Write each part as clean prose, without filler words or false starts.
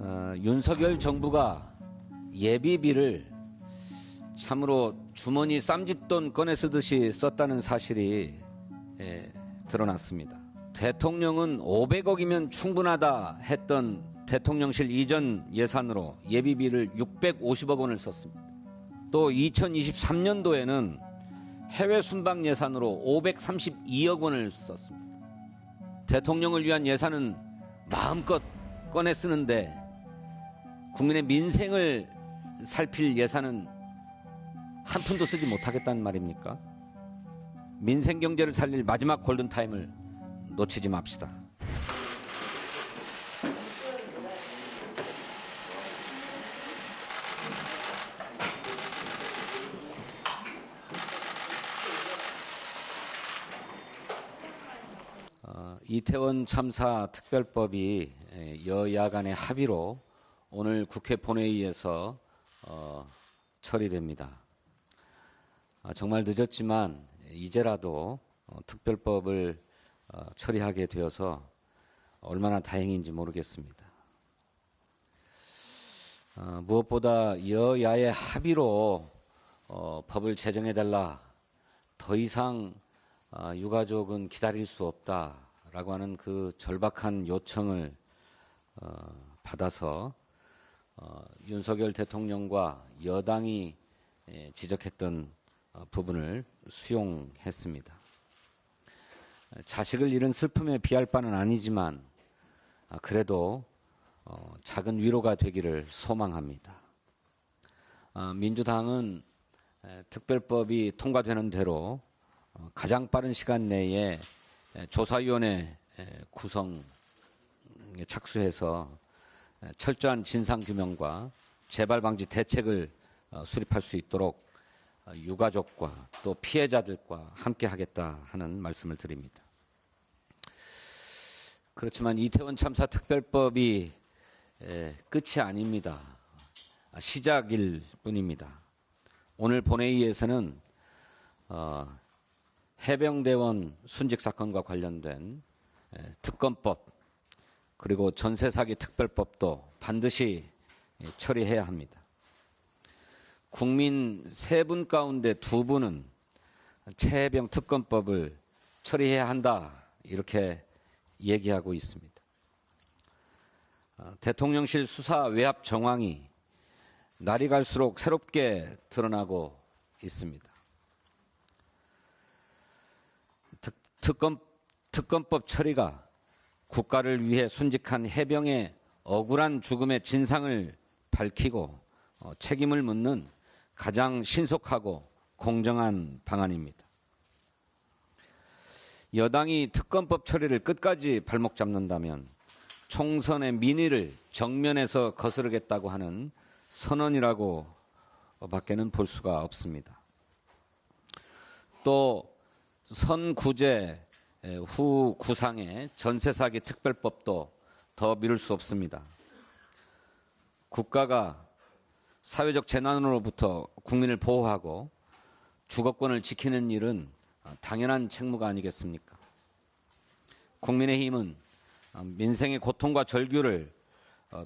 윤석열 정부가 예비비를 참으로 주머니 쌈짓돈 꺼내 쓰듯이 썼다는 사실이 드러났습니다. 대통령은 500억이면 충분하다 했던 대통령실 이전 예산으로 예비비를 650억 원을 썼습니다. 또 2023년도에는 해외 순방 예산으로 532억 원을 썼습니다. 대통령을 위한 예산은 마음껏 꺼내 쓰는데 국민의 민생을 살필 예산은 한 푼도 쓰지 못하겠다는 말입니까? 민생 경제를 살릴 마지막 골든타임을 놓치지 맙시다. 이태원 참사 특별법이 여야 간의 합의로 오늘 국회 본회의에서 처리됩니다. 정말 늦었지만 이제라도 특별법을 처리하게 되어서 얼마나 다행인지 모르겠습니다. 무엇보다 여야의 합의로 법을 제정해달라, 더 이상 유가족은 기다릴 수 없다라고 하는 그 절박한 요청을 받아서 윤석열 대통령과 여당이 지적했던 부분을 수용했습니다. 자식을 잃은 슬픔에 비할 바는 아니지만 그래도 작은 위로가 되기를 소망합니다. 민주당은 특별법이 통과되는 대로 가장 빠른 시간 내에 조사위원회 구성에 착수해서 철저한 진상규명과 재발방지 대책을 수립할 수 있도록 유가족과 또 피해자들과 함께 하겠다 하는 말씀을 드립니다. 그렇지만 이태원 참사 특별법이 끝이 아닙니다. 시작일 뿐입니다. 오늘 본회의에서는 해병대원 순직 사건과 관련된 특검법 그리고 전세 사기 특별법도 반드시 처리해야 합니다. 국민 3분 가운데 2분은 최해병 특검법을 처리해야 한다 이렇게 얘기하고 있습니다. 대통령실 수사 외압 정황이 날이 갈수록 새롭게 드러나고 있습니다. 특검법 처리가 국가를 위해 순직한 해병의 억울한 죽음의 진상을 밝히고 책임을 묻는 가장 신속하고 공정한 방안입니다. 여당이 특검법 처리를 끝까지 발목 잡는다면 총선의 민의를 정면에서 거스르겠다고 하는 선언이라고 밖에는 볼 수가 없습니다. 또 선구제 후 구상의 전세 사기 특별법도 더 미룰 수 없습니다. 국가가 사회적 재난으로부터 국민을 보호하고 주거권을 지키는 일은 당연한 책무가 아니겠습니까? 국민의힘은 민생의 고통과 절규를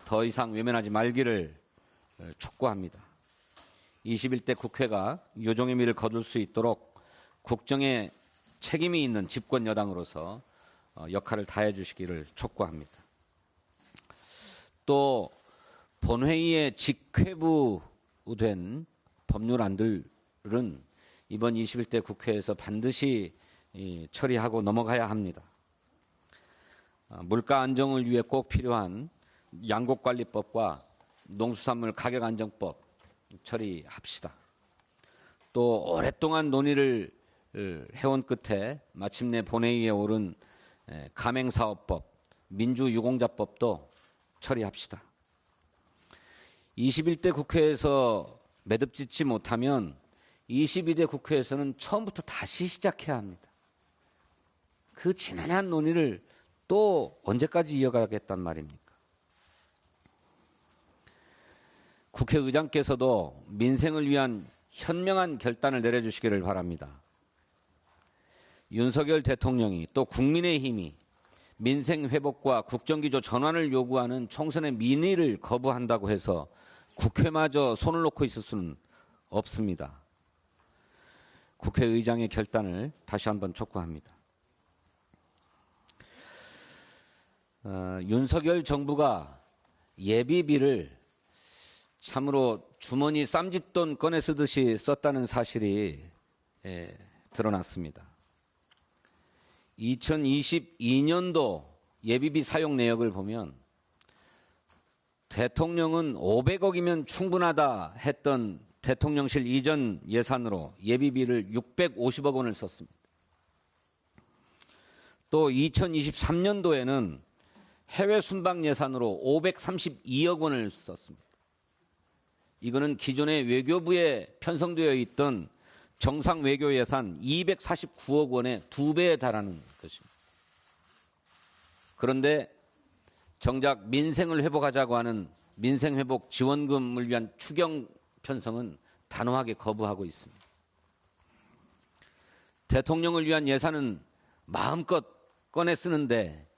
더 이상 외면하지 말기를 촉구합니다. 21대 국회가 유종의 미를 거둘 수 있도록 국정에 책임이 있는 집권 여당으로서 역할을 다해 주시기를 촉구합니다. 또 본회의에 직회부된 법률안들은 이번 21대 국회에서 반드시 처리하고 넘어가야 합니다. 물가 안정을 위해 꼭 필요한 양곡관리법과 농수산물 가격안정법 처리합시다. 또 오랫동안 논의를 해온 끝에 마침내 본회의에 오른 가맹사업법, 민주유공자법도 처리합시다. 21대 국회에서 매듭짓지 못하면 22대 국회에서는 처음부터 다시 시작해야 합니다. 그 지난한 논의를 또 언제까지 이어가겠단 말입니까? 국회의장께서도 민생을 위한 현명한 결단을 내려주시기를 바랍니다. 윤석열 대통령이 또 국민의힘이 민생 회복과 국정기조 전환을 요구하는 총선의 민의를 거부한다고 해서 국회마저 손을 놓고 있을 수는 없습니다. 국회의장의 결단을 다시 한번 촉구합니다. 윤석열 정부가 예비비를 참으로 주머니 쌈짓돈 꺼내 쓰듯이 썼다는 사실이 드러났습니다. 2022년도 예비비 사용 내역을 보면 대통령은 500억이면 충분하다 했던 대통령실 이전 예산으로 예비비를 650억 원을 썼습니다. 또 2023년도에는 해외 순방 예산으로 532억 원을 썼습니다. 이거는 기존의 외교부에 편성되어 있던 정상 외교 예산 249억 원의 2배에 달하는 것입니다. 그런데 정작 민생을 회복하자고 하는 민생회복 지원금을 위한 추경 편성은 단호하게 거부하고 있습니다. 대통령을 위한 예산은 마음껏 꺼내 쓰는데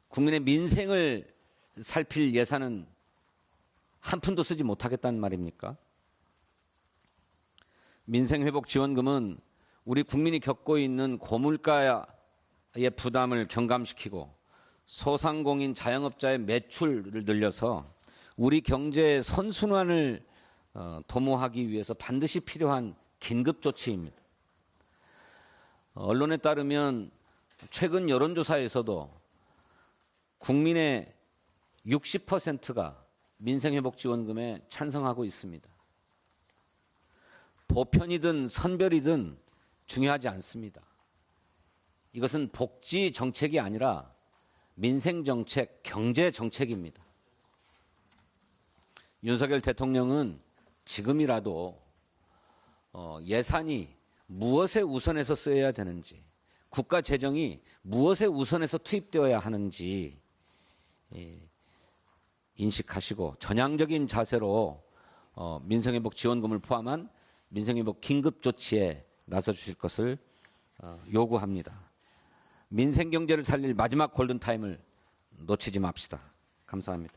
국민의 민생을 살필 예산은 한 푼도 쓰지 못하겠다는 말입니까? 민생회복지원금은 우리 국민이 겪고 있는 고물가의 부담을 경감시키고 소상공인 자영업자의 매출을 늘려서 우리 경제의 선순환을 도모하기 위해서 반드시 필요한 긴급조치입니다. 언론에 따르면 최근 여론조사에서도 국민의 60%가 민생회복지원금에 찬성하고 있습니다. 보편이든 선별이든 중요하지 않습니다. 이것은 복지 정책이 아니라 민생 정책, 경제 정책입니다. 윤석열 대통령은 지금이라도 예산이 무엇에 우선해서 쓰여야 되는지, 국가 재정이 무엇에 우선해서 투입되어야 하는지 인식하시고 전향적인 자세로 민생회복 지원금을 포함한 민생회복 긴급조치에 나서 주실 것을 요구합니다. 민생경제를 살릴 마지막 골든타임을 놓치지 맙시다. 감사합니다.